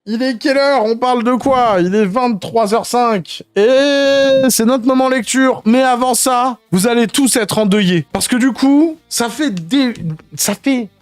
Il est quelle heure? On parle de quoi? Il est 23h05. Et c'est notre moment lecture. Mais avant ça, vous allez tous être endeuillés. Parce que du coup, ça fait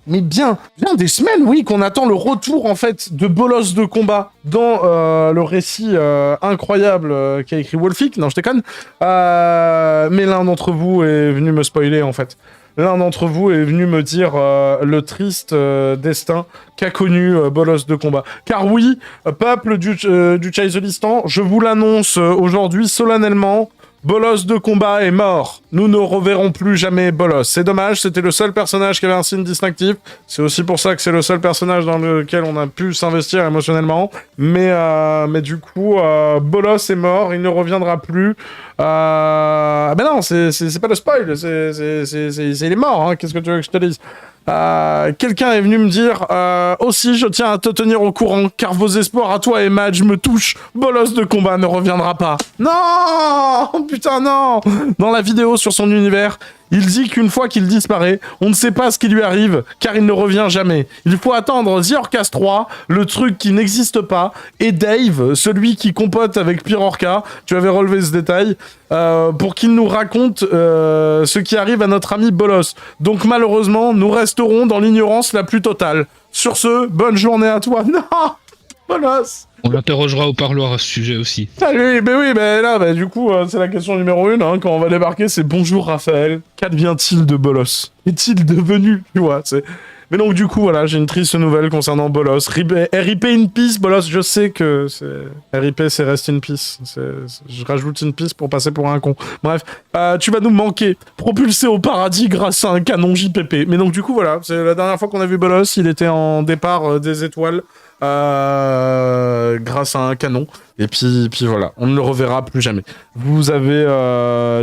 mais bien des semaines, oui, qu'on attend le retour, en fait, de Bolos de combat dans le récit incroyable qu'a écrit Wolfic. Non, je déconne. Mais l'un d'entre vous est venu me spoiler, en fait. L'un d'entre vous est venu me dire le triste destin qu'a connu Bolos de combat. Car oui, peuple du Tchaïzolistan, je vous l'annonce aujourd'hui solennellement, Bolos de combat est mort. Nous ne reverrons plus jamais Bolos. C'est dommage, c'était le seul personnage qui avait un signe distinctif. C'est aussi pour ça que c'est le seul personnage dans lequel on a pu s'investir émotionnellement. Mais du coup, Bolos est mort, il ne reviendra plus. Ben non, c'est pas le spoil, il est mort, hein. Qu'est-ce que tu veux que je te dise? Quelqu'un est venu me dire aussi je tiens à te tenir au courant car vos espoirs à toi et Madge me touchent. Bolos de combat ne reviendra pas. Non, putain non. Dans la vidéo sur son univers, il dit qu'une fois qu'il disparaît, on ne sait pas ce qui lui arrive, car il ne revient jamais. Il faut attendre The Orcas 3, le truc qui n'existe pas, et Dave, celui qui compote avec Pyrorca, tu avais relevé ce détail, pour qu'il nous raconte ce qui arrive à notre ami Bolos. Donc malheureusement, nous resterons dans l'ignorance la plus totale. Sur ce, bonne journée à toi. Non, Bolos. On l'interrogera au parloir à ce sujet aussi. Salut, ben oui, ben là, du coup, c'est la question numéro 1, hein, quand on va débarquer, c'est bonjour Raphaël, qu'advient-il de Bolos? Est-il devenu, tu vois, c'est... Mais donc du coup, voilà, j'ai une triste nouvelle concernant Bolos. RIP in peace, Bolos, je sais que c'est... RIP, c'est rest in peace. Je rajoute une peace pour passer pour un con. Bref, tu vas nous manquer, propulsé au paradis grâce à un canon JPP. Mais donc du coup, voilà, c'est la dernière fois qu'on a vu Bolos, il était en départ des étoiles. Grâce à un canon. Et puis voilà, on ne le reverra plus jamais. Vous avez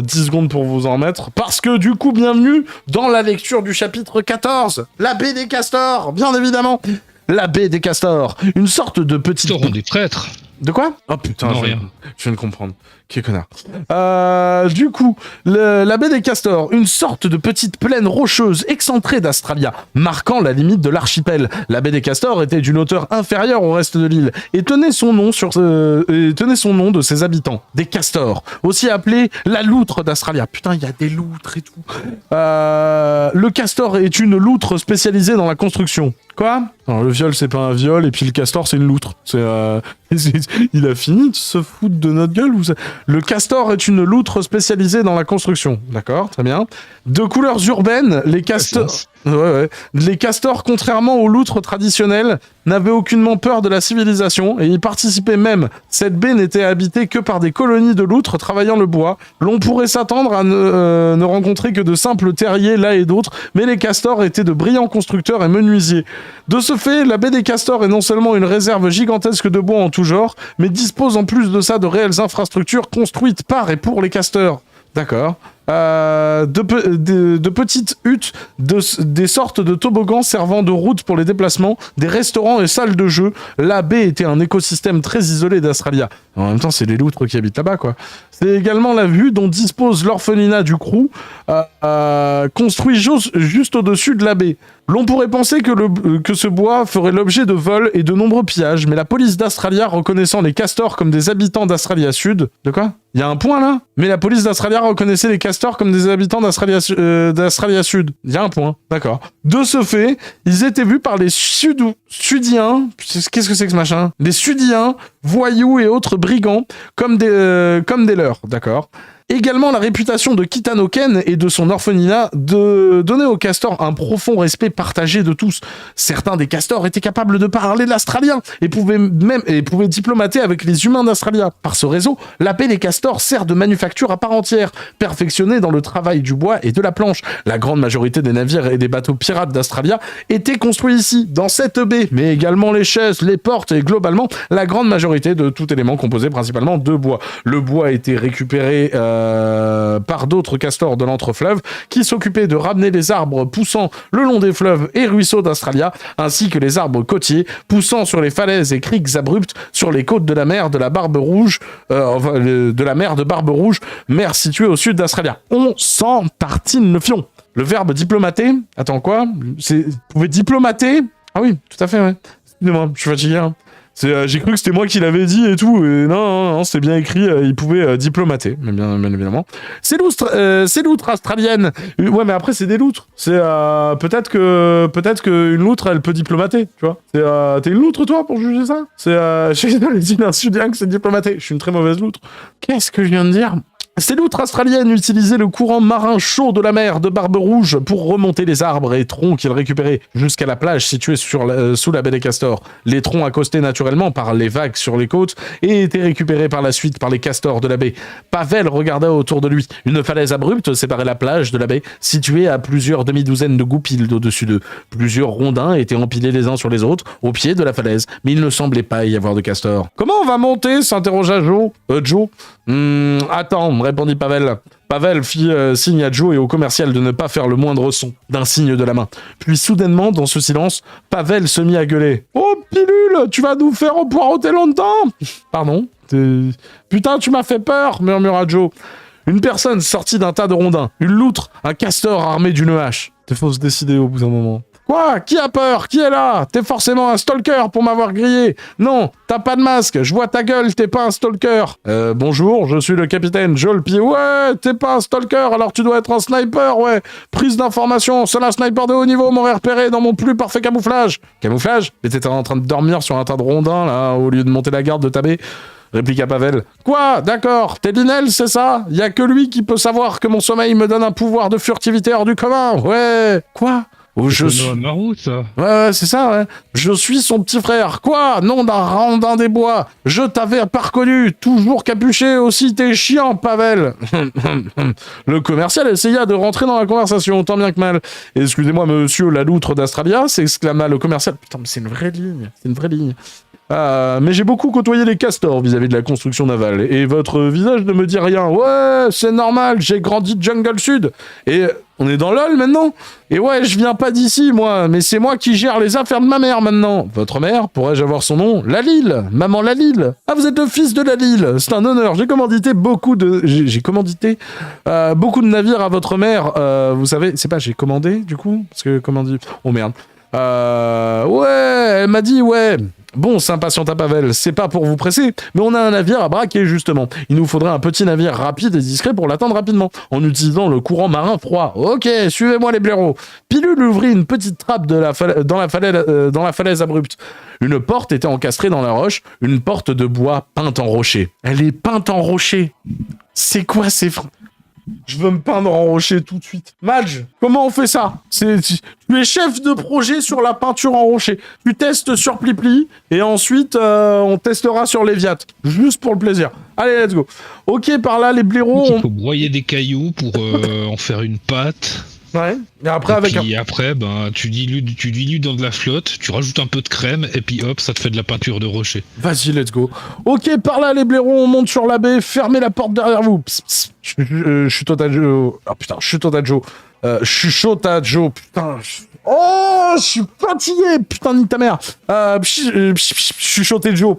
10 secondes pour vous en mettre, parce que du coup, bienvenue dans la lecture du chapitre 14, la baie des castors, bien évidemment. La baie des castors, une sorte de petite... Ils seront des traîtres. De quoi? Oh putain, Non, rien. Je viens de comprendre. Quel connard. Du coup, la baie des Castors, une sorte de petite plaine rocheuse excentrée d'Astralia, marquant la limite de l'archipel. La baie des Castors était d'une hauteur inférieure au reste de l'île et tenait son nom de ses habitants, des castors, aussi appelés la loutre d'Astralia. Putain, il y a des loutres et tout. Le castor est une loutre spécialisée dans la construction. Quoi? Alors, le viol, c'est pas un viol, et puis le castor, c'est une loutre. Il a fini de se foutre de notre gueule ou ça... Le castor est une loutre spécialisée dans la construction. D'accord, très bien. De couleurs urbaines, les castors... Ouais. Les castors, contrairement aux loutres traditionnelles, n'avaient aucunement peur de la civilisation et y participaient même. Cette baie n'était habitée que par des colonies de loutres travaillant le bois. L'on pourrait s'attendre à ne rencontrer que de simples terriers là et d'autres, mais les castors étaient de brillants constructeurs et menuisiers. De ce fait, la baie des castors est non seulement une réserve gigantesque de bois en tout genre, mais dispose en plus de ça de réelles infrastructures construites par et pour les castors. D'accord. De petites huttes, des sortes de toboggans servant de route pour les déplacements, des restaurants et salles de jeu. La baie était un écosystème très isolé d'Astralia. En même temps, c'est les loutres qui habitent là-bas, quoi. C'est également la vue dont dispose l'orphelinat du Crew, construit juste au-dessus de la baie. L'on pourrait penser que ce bois ferait l'objet de vols et de nombreux pillages, mais la police d'Astralia, reconnaissant les castors comme des habitants d'Astralia Sud... De quoi? Il y a un point, là? Mais la police d'Astralia reconnaissait les castors comme des habitants d'Astralia Sud. Il y a un point, d'accord. De ce fait, ils étaient vus par les Sudiens... Qu'est-ce que c'est que ce machin? Les Sudiens, voyous et autres brigands, comme des leurs, d'accord. Également, la réputation de Kitanoken et de son orphelinat donnait aux castors un profond respect partagé de tous. Certains des castors étaient capables de parler l'australien et pouvaient diplomater avec les humains d'Astralia. Par ce réseau, la baie des castors sert de manufacture à part entière, perfectionnée dans le travail du bois et de la planche. La grande majorité des navires et des bateaux pirates d'Astralia étaient construits ici, dans cette baie, mais également les chaises, les portes et globalement, la grande majorité de tout élément composé principalement de bois. Le bois était récupéré par d'autres castors de l'entrefleuve qui s'occupaient de ramener les arbres poussant le long des fleuves et ruisseaux d'Astralia, ainsi que les arbres côtiers poussant sur les falaises et criques abruptes sur les côtes de la mer de la Barbe Rouge, de la mer de Barbe Rouge, mer située au sud d'Astralia. On s'en tartine le fion. Le verbe diplomater, attends quoi? Vous pouvez diplomater? Ah oui, tout à fait, ouais. Excusez-moi, je suis fatigué, hein. J'ai cru que c'était moi qui l'avais dit et tout. Et non, c'était bien écrit. Il pouvait diplomater, mais bien évidemment. C'est l'outre australienne. Ouais, mais après, c'est des loutres. Peut-être que une loutre, elle peut diplomater, tu vois. T'es une loutre, toi, pour juger ça? Je suis bien que c'est diplomater. Je suis une très mauvaise loutre. Qu'est-ce que je viens de dire? Ces loutres australiennes utilisaient le courant marin chaud de la mer de Barbe Rouge pour remonter les arbres et troncs qu'ils récupéraient jusqu'à la plage située sous la baie des Castors. Les troncs accostés naturellement par les vagues sur les côtes et étaient récupérés par la suite par les castors de la baie. Pavel regarda autour de lui. Une falaise abrupte séparait la plage de la baie, située à plusieurs demi-douzaines de goupils au-dessus d'eux. Plusieurs rondins étaient empilés les uns sur les autres au pied de la falaise, mais il ne semblait pas y avoir de castors. « Comment on va monter ?» s'interrogea Joe. Attends, répondit Pavel. Pavel fit signe à Joe et au commercial de ne pas faire le moindre son, d'un signe de la main. Puis soudainement, dans ce silence, Pavel se mit à gueuler. « Oh, pilule, tu vas nous faire poireauter longtemps !»« Pardon ? Putain, tu m'as fait peur !» murmura Joe. Une personne sortit d'un tas de rondins, une loutre, un castor armé d'une hache. Il faut se décider au bout d'un moment. Quoi? Qui a peur? Qui est là? T'es forcément un stalker pour m'avoir grillé. Non, t'as pas de masque, je vois ta gueule, t'es pas un stalker. Bonjour, je suis le capitaine Jolpi. Ouais, t'es pas un stalker, alors tu dois être un sniper, ouais. Prise d'information, seul un sniper de haut niveau m'aurait repéré dans mon plus parfait camouflage. Camouflage? Mais t'étais en train de dormir sur un tas de rondins, là, au lieu de monter la garde de ta baie. Répliqua Pavel. Quoi? D'accord, t'es Linel, c'est ça? Y a que lui qui peut savoir que mon sommeil me donne un pouvoir de furtivité hors du commun. Ouais. Quoi? Je suis... Maroute, ça. Ouais, c'est ça, ouais. Je suis son petit frère. Quoi? Nom d'un rondin des bois. Je t'avais pas reconnu. Toujours capuché aussi, t'es chiant, Pavel. Le commercial essaya de rentrer dans la conversation, tant bien que mal. Excusez-moi, monsieur la loutre d'Astralia, s'exclama le commercial. Putain, mais c'est une vraie ligne. C'est une vraie ligne. Mais j'ai beaucoup côtoyé les castors vis-à-vis de la construction navale, et votre visage ne me dit rien. Ouais, c'est normal, j'ai grandi Jungle Sud. Et on est dans LOL maintenant? Et ouais, je viens pas d'ici, moi, mais c'est moi qui gère les affaires de ma mère maintenant. Votre mère, pourrais-je avoir son nom? Lalille, maman Lalille. Ah, vous êtes le fils de Lalille, c'est un honneur. J'ai commandité beaucoup de navires à votre mère. Vous savez, c'est pas j'ai commandé, du coup? Parce que, comment dit... Oh merde. Ouais, elle m'a dit, ouais... Bon, s'impatienta Pavel, c'est pas pour vous presser, mais on a un navire à braquer, justement. Il nous faudrait un petit navire rapide et discret pour l'atteindre rapidement, en utilisant le courant marin froid. Ok, suivez-moi les blaireaux. Pilule ouvrit une petite trappe dans la falaise abrupte. Une porte était encastrée dans la roche, une porte de bois peinte en rocher. Elle est peinte en rocher. C'est quoi ces... Je veux me peindre en rocher tout de suite. Madge, comment on fait ça? Tu es chef de projet sur la peinture en rocher. Tu testes sur Plipli, et ensuite, on testera sur Léviat. Juste pour le plaisir. Allez, let's go. Ok, par là, les blaireaux... Il faut broyer des cailloux pour en faire une pâte. Ouais, et après, après, ben, tu dilues dans de la flotte, tu rajoutes un peu de crème, et puis hop, ça te fait de la peinture de rocher. Vas-y, let's go. Ok, par là, les blaireaux, on monte sur la baie, fermez la porte derrière vous. Psst, psst. Je suis total Joe. Ah putain, je suis total Joe. Je suis chaud à Joe, putain. Oh, je suis fatigué, putain, nique ta mère. Je suis chaud Joe.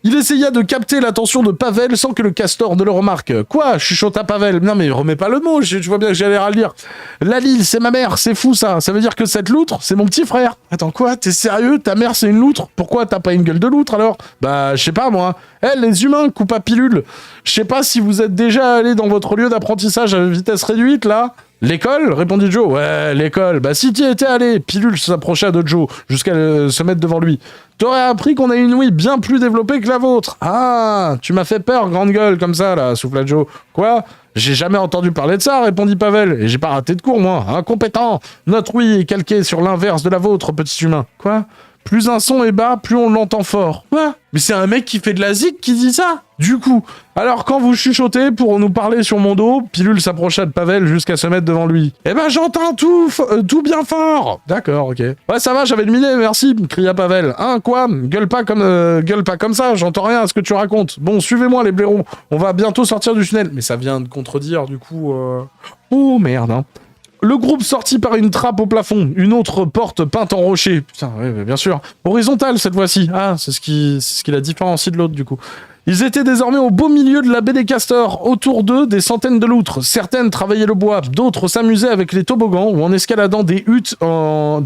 Il essaya de capter l'attention de Pavel sans que le castor ne le remarque. Quoi? Chuchota Pavel. Non mais remets pas le mot, je vois bien que j'allais à le lire. Lalille, c'est ma mère, c'est fou ça. Ça veut dire que cette loutre, c'est mon petit frère. Attends quoi? T'es sérieux? Ta mère c'est une loutre? Pourquoi t'as pas une gueule de loutre alors? Bah je sais pas moi. Les humains, coupe à pilule. Je sais pas si vous êtes déjà allé dans votre lieu d'apprentissage à vitesse réduite là. L'école? Répondit Joe. Ouais, l'école. Bah si t'y étais allé. Pilule s'approcha de Joe jusqu'à se mettre devant lui. T'aurais appris qu'on a une ouïe bien plus développée que la vôtre. Ah, tu m'as fait peur, grande gueule, comme ça, là, souffla Joe. Quoi? J'ai jamais entendu parler de ça, répondit Pavel. Et j'ai pas raté de cours, moi. Incompétent. Notre ouïe est calquée sur l'inverse de la vôtre, petit humain. Quoi? Plus un son est bas, plus on l'entend fort. Quoi? Mais c'est un mec qui fait de la zik qui dit ça? Du coup, alors quand vous chuchotez pour nous parler sur mon dos, Pilule s'approcha de Pavel jusqu'à se mettre devant lui. Eh ben j'entends tout bien fort. D'accord, ok. Ouais ça va, j'avais deviné, merci, cria Pavel. Hein, quoi? Gueule pas comme ça, j'entends rien à ce que tu racontes. Bon, suivez-moi les blaireaux, on va bientôt sortir du tunnel. Mais ça vient de contredire, du coup... Oh merde, hein. Le groupe sortit par une trappe au plafond, une autre porte peinte en rocher. Putain, ouais, bien sûr. Horizontale cette fois-ci. Ah, c'est ce qui la différencie de l'autre, du coup. Ils étaient désormais au beau milieu de la baie des Castors, autour d'eux des centaines de loutres. Certaines travaillaient le bois, d'autres s'amusaient avec les toboggans ou en escaladant de hutte en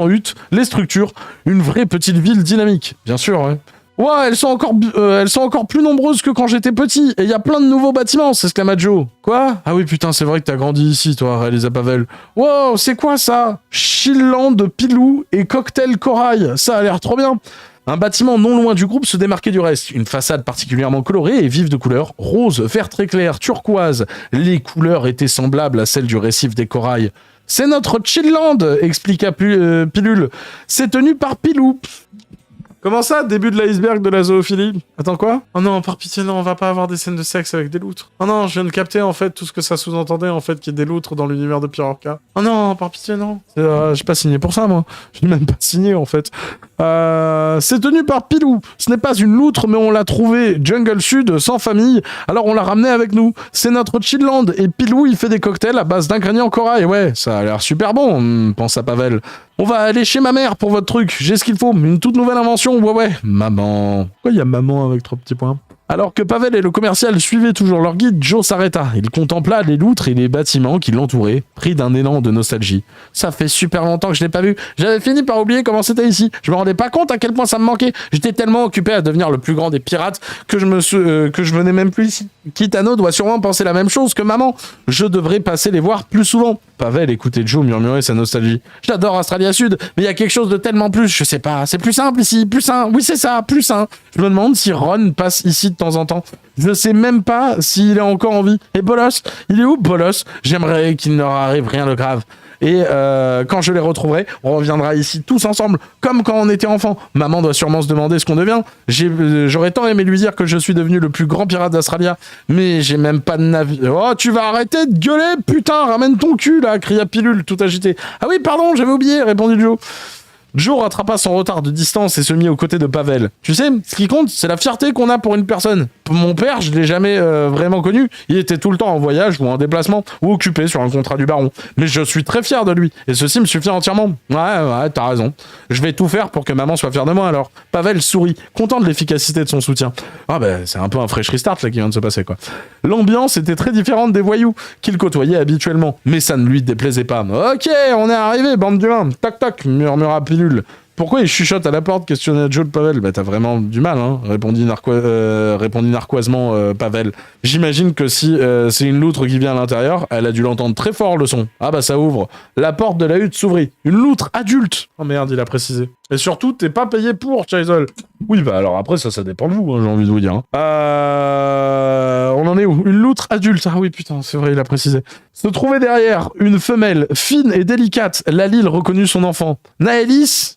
hutte, les structures. Une vraie petite ville dynamique, bien sûr, ouais. Ouais, elles sont encore plus nombreuses que quand j'étais petit, et il y a plein de nouveaux bâtiments, s'exclama Joe. Quoi? Ah oui, putain, c'est vrai que t'as grandi ici, toi, Réalisa Pavel. Wow, c'est quoi ça? Chilland, Pilou et Cocktail Corail, ça a l'air trop bien. Un bâtiment non loin du groupe se démarquait du reste. Une façade particulièrement colorée et vive de couleurs. Rose, vert très clair, turquoise. Les couleurs étaient semblables à celles du récif des corails. C'est notre Chilland, expliqua Pilule. C'est tenu par Pilou. Comment ça, début de l'iceberg de la zoophilie? Attends, quoi? Oh non, par pitié, non, on va pas avoir des scènes de sexe avec des loutres. Oh non, je viens de capter, en fait, tout ce que ça sous-entendait, en fait, qu'il y ait des loutres dans l'univers de Pyrorca. Oh non, par pitié, non. J'ai pas signé pour ça, moi. J'ai même pas signé, en fait. C'est tenu par Pilou. Ce n'est pas une loutre, mais on l'a trouvé jungle sud, sans famille, alors on l'a ramené avec nous. C'est notre Chilland, et Pilou, il fait des cocktails à base d'ingrédients corail. Ouais, ça a l'air super bon, pense à Pavel. On va aller chez ma mère pour votre truc. J'ai ce qu'il faut. Une toute nouvelle invention. Ouais. Maman. Pourquoi il y a maman avec 3 petits points? Alors que Pavel et le commercial suivaient toujours leur guide, Joe s'arrêta. Il contempla les loutres et les bâtiments qui l'entouraient, pris d'un élan de nostalgie. Ça fait super longtemps que je l'ai pas vu. J'avais fini par oublier comment c'était ici. Je me rendais pas compte à quel point ça me manquait. J'étais tellement occupé à devenir le plus grand des pirates que je venais même plus ici. Kitano doit sûrement penser la même chose que maman. Je devrais passer les voir plus souvent. Pavel écoutait Joe murmurer sa nostalgie. J'adore Australia Sud, mais il y a quelque chose de tellement plus. Je sais pas, c'est plus simple ici, plus sain. Oui, c'est ça, plus sain. Je me demande si Ron passe ici de temps en temps. Je sais même pas s'il est encore en vie. Et Bolos, il est où Bolos? J'aimerais qu'il ne leur arrive rien de grave. Et quand je les retrouverai, on reviendra ici tous ensemble, comme quand on était enfant. Maman doit sûrement se demander ce qu'on devient. J'aurais tant aimé lui dire que je suis devenu le plus grand pirate d'Australia, mais j'ai même pas de navire. Oh, tu vas arrêter de gueuler, putain, ramène ton cul là, cria Pilule, tout agité. Ah oui, pardon, j'avais oublié, répondit Joe. Joe rattrapa son retard de distance et se mit aux côtés de Pavel. Tu sais, ce qui compte, c'est la fierté qu'on a pour une personne. Mon père, je l'ai jamais vraiment connu. Il était tout le temps en voyage ou en déplacement ou occupé sur un contrat du baron. Mais je suis très fier de lui et ceci me suffit entièrement. Ouais, t'as raison. Je vais tout faire pour que maman soit fière de moi alors. Pavel sourit, content de l'efficacité de son soutien. Ah ben, c'est un peu un fresh restart là qui vient de se passer quoi. L'ambiance était très différente des voyous qu'il côtoyait habituellement, mais ça ne lui déplaisait pas. Ok, on est arrivé, bande d'humains. Toc toc, murmura Pilule. Pourquoi il chuchote à la porte? Questionna Joe de Pavel. Bah t'as vraiment du mal, hein, répondit narquoisement Pavel. J'imagine que si c'est une loutre qui vient à l'intérieur, elle a dû l'entendre très fort le son. Ah bah ça ouvre. La porte de la hutte s'ouvrit. Une loutre adulte. Oh merde, il a précisé. Et surtout, t'es pas payé pour, Chaisel. Oui, bah alors après, ça dépend de vous, hein, j'ai envie de vous dire. Hein. On en est où? Une loutre adulte. Ah oui, putain, c'est vrai, il a précisé. Se trouvait derrière une femelle fine et délicate. Lalil reconnut son enfant. Naëlis?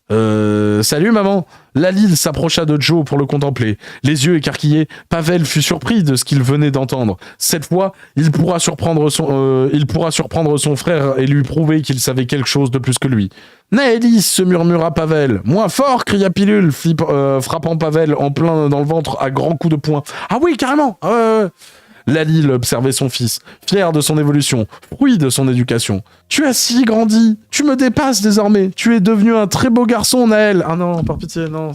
Salut maman. Lalil s'approcha de Joe pour le contempler. Les yeux écarquillés, Pavel fut surpris de ce qu'il venait d'entendre. Cette fois, il pourra surprendre son frère et lui prouver qu'il savait quelque chose de plus que lui. Naëlis, se murmura Pavel. Moins fort, cria Pilule, frappant Pavel en plein dans le ventre à grands coups de poing. Ah oui, carrément. Lalil observait son fils, fier de son évolution, fruit de son éducation. Tu as si grandi, tu me dépasses désormais, tu es devenu un très beau garçon, Naël. Ah non, par pitié, non,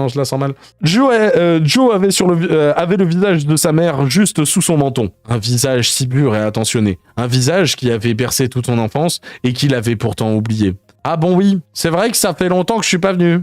je la sens mal. Joe avait le visage de sa mère juste sous son menton. Un visage si pur et attentionné. Un visage qui avait bercé toute son enfance et qu'il avait pourtant oublié. Ah bon oui, c'est vrai que ça fait longtemps que je suis pas venu.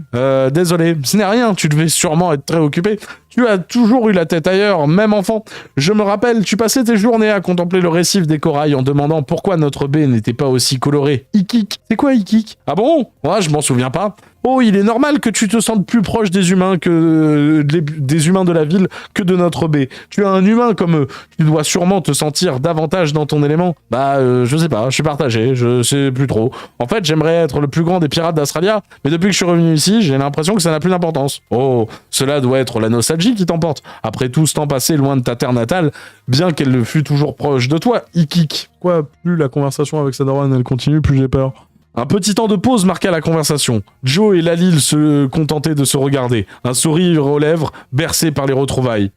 Désolé, ce n'est rien, tu devais sûrement être très occupé. Tu as toujours eu la tête ailleurs, même enfant. Je me rappelle, tu passais tes journées à contempler le récif des corails en demandant pourquoi notre baie n'était pas aussi colorée. Ikik. C'est quoi Ikik? Ah bon? Ouais, je m'en souviens pas. Oh, il est normal que tu te sentes plus proche des humains que des humains de la ville que de notre baie. Tu es un humain comme eux. Tu dois sûrement te sentir davantage dans ton élément. Je sais pas, je suis partagé, je sais plus trop. En fait, j'aimerais être le plus grand des pirates d'Australia, mais depuis que je suis revenu ici, j'ai l'impression que ça n'a plus d'importance. Oh, cela doit être la nostalgie qui t'emporte. Après tout ce temps passé loin de ta terre natale, bien qu'elle fût toujours proche de toi, Ikik. Quoi, plus la conversation avec Sadawan elle continue, plus j'ai peur. Un petit temps de pause marqua la conversation. Joe et Lalil se contentaient de se regarder, un sourire aux lèvres, bercé par les retrouvailles.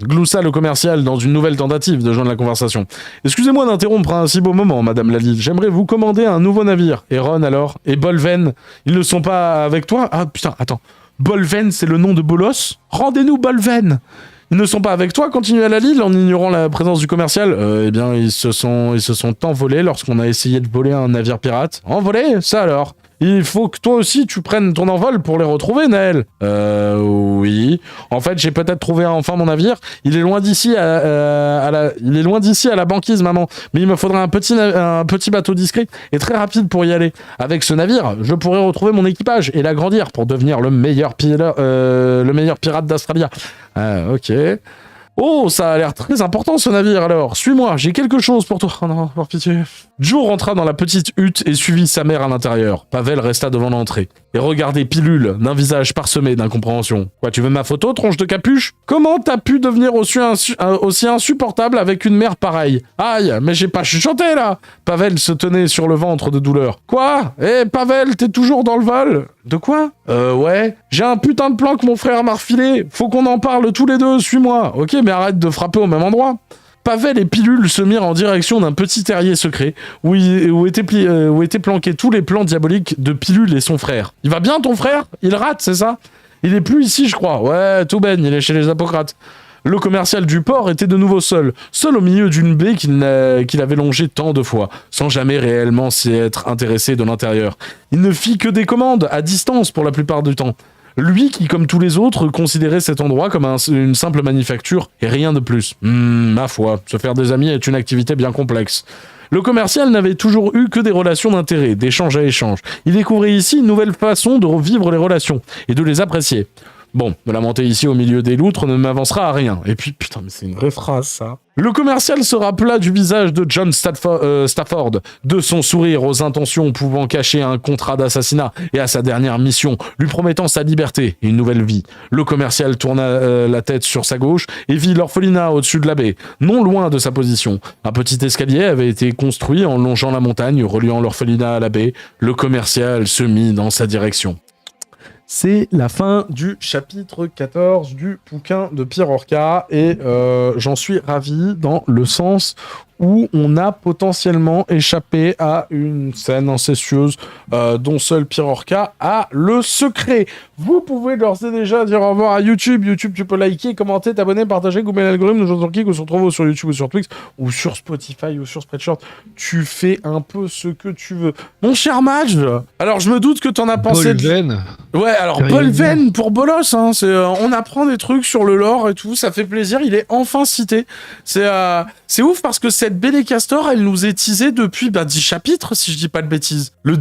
Gloussa le commercial dans une nouvelle tentative de joindre la conversation. « Excusez-moi d'interrompre un si beau moment, Madame Lalil. J'aimerais vous commander un nouveau navire. Et Ron, alors? Et Bolven? Ils ne sont pas avec toi? Ah, putain, attends. Bolven, c'est le nom de Bolos? Rendez-nous Bolven! Ils ne sont pas avec toi, continua Lalil en ignorant la présence du commercial. Eh bien, ils se sont envolés lorsqu'on a essayé de voler un navire pirate. Envolés? Ça alors? Il faut que toi aussi tu prennes ton envol pour les retrouver, Naël. Oui. En fait, j'ai peut-être trouvé enfin mon navire. Il est loin d'ici à la banquise, maman. Mais il me faudra un petit bateau discret et très rapide pour y aller. Avec ce navire, je pourrais retrouver mon équipage et l'agrandir pour devenir le meilleur pirate d'Australia. Ah, ok. Oh, ça a l'air très important ce navire alors. Suis-moi, j'ai quelque chose pour toi. Oh non, par pitié. Joe rentra dans la petite hutte et suivit sa mère à l'intérieur. Pavel resta devant l'entrée et regardait Pilule d'un visage parsemé d'incompréhension. Quoi, tu veux ma photo, tronche de capuche? Comment t'as pu devenir aussi insupportable avec une mère pareille? Aïe, mais j'ai pas chuchoté là. Pavel se tenait sur le ventre de douleur. Quoi? Pavel, t'es toujours dans le vol? De quoi? Ouais. J'ai un putain de plan que mon frère m'a refilé. Faut qu'on en parle tous les deux, suis-moi. Ok, mais arrête de frapper au même endroit. Pavel et Pilule se mirent en direction d'un petit terrier secret où étaient planqués tous les plans diaboliques de Pilule et son frère. Il va bien ton frère? Il rate, c'est ça? Il est plus ici, je crois. Ouais, tout ben, il est chez les Apocrates. Le commercial du port était de nouveau seul au milieu d'une baie qu'il avait longée tant de fois, sans jamais réellement s'y être intéressé de l'intérieur. Il ne fit que des commandes, à distance pour la plupart du temps. Lui qui, comme tous les autres, considérait cet endroit comme une simple manufacture et rien de plus. Ma foi, se faire des amis est une activité bien complexe. Le commercial n'avait toujours eu que des relations d'intérêt, d'échange à échange. Il découvrait ici une nouvelle façon de revivre les relations et de les apprécier. Bon, me lamenter ici au milieu des loutres ne m'avancera à rien. Et puis, putain, mais c'est une vraie phrase, ça. Le commercial se rappela du visage de John Stafford, de son sourire aux intentions pouvant cacher un contrat d'assassinat et à sa dernière mission, lui promettant sa liberté et une nouvelle vie. Le commercial tourna la tête sur sa gauche et vit l'orphelinat au-dessus de la baie, non loin de sa position. Un petit escalier avait été construit en longeant la montagne, reliant l'orphelinat à la baie. Le commercial se mit dans sa direction. C'est la fin du chapitre 14 du bouquin de Pierre Orca et j'en suis ravi dans le sens où on a potentiellement échappé à une scène incestueuse dont seul Pierre Orca a le secret. Vous pouvez d'ores et déjà dire au revoir à YouTube. YouTube, tu peux liker, commenter, t'abonner, partager, couper l'algorithme, nous autres qui se retrouvent sur YouTube ou sur Twix ou sur Spotify ou sur Spreadshirt. Tu fais un peu ce que tu veux. Mon cher Madge, alors je me doute que t'en as pensé... Bolven. Ouais, alors Bolven pour Bolos, hein, on apprend des trucs sur le lore et tout, ça fait plaisir, il est enfin cité. C'est ouf parce que cette Belle Castor, elle nous est teasée depuis 10 chapitres, si je dis pas de bêtises. La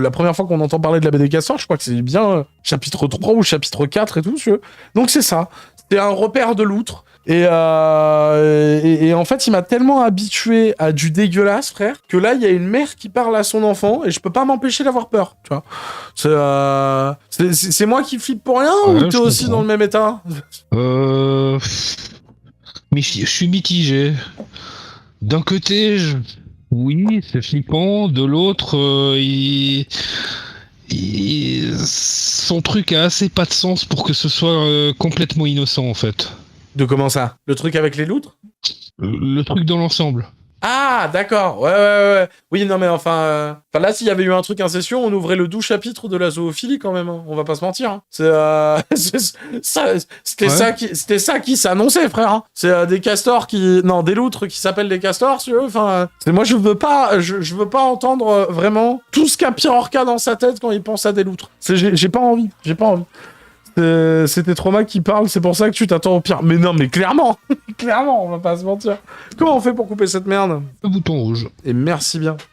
première fois qu'on entend parler de la BD Castor, je crois que c'est bien chapitre 3 ou chapitre 4 et tout. Donc c'est ça. C'est un repère de loutre. Et en fait, il m'a tellement habitué à du dégueulasse, frère, que là, il y a une mère qui parle à son enfant et je peux pas m'empêcher d'avoir peur, tu vois. C'est moi qui flippe pour rien ou t'es aussi dans le même état? Mais je suis mitigé. D'un côté, oui, c'est flippant. De l'autre, son truc a assez pas de sens pour que ce soit complètement innocent, en fait. De comment ça? Le truc avec les loutres? Le truc dans l'ensemble. Ah, d'accord. Ouais. Oui, non, mais enfin là, s'il y avait eu un truc incession, on ouvrait le 12 chapitre de la zoophilie quand même. Hein. On va pas se mentir. Hein. C'était ça qui s'annonçait, frère. Hein. C'est des castors des loutres qui s'appellent des castors, si tu veux. Enfin, moi, je veux pas entendre vraiment tout ce qu'a Pierre Orca dans sa tête quand il pense à des loutres. J'ai pas envie. C'était Trauma qui parle, c'est pour ça que tu t'attends au pire. Mais non, mais clairement, on va pas se mentir. Comment on fait pour couper cette merde? Le bouton rouge. Et merci bien.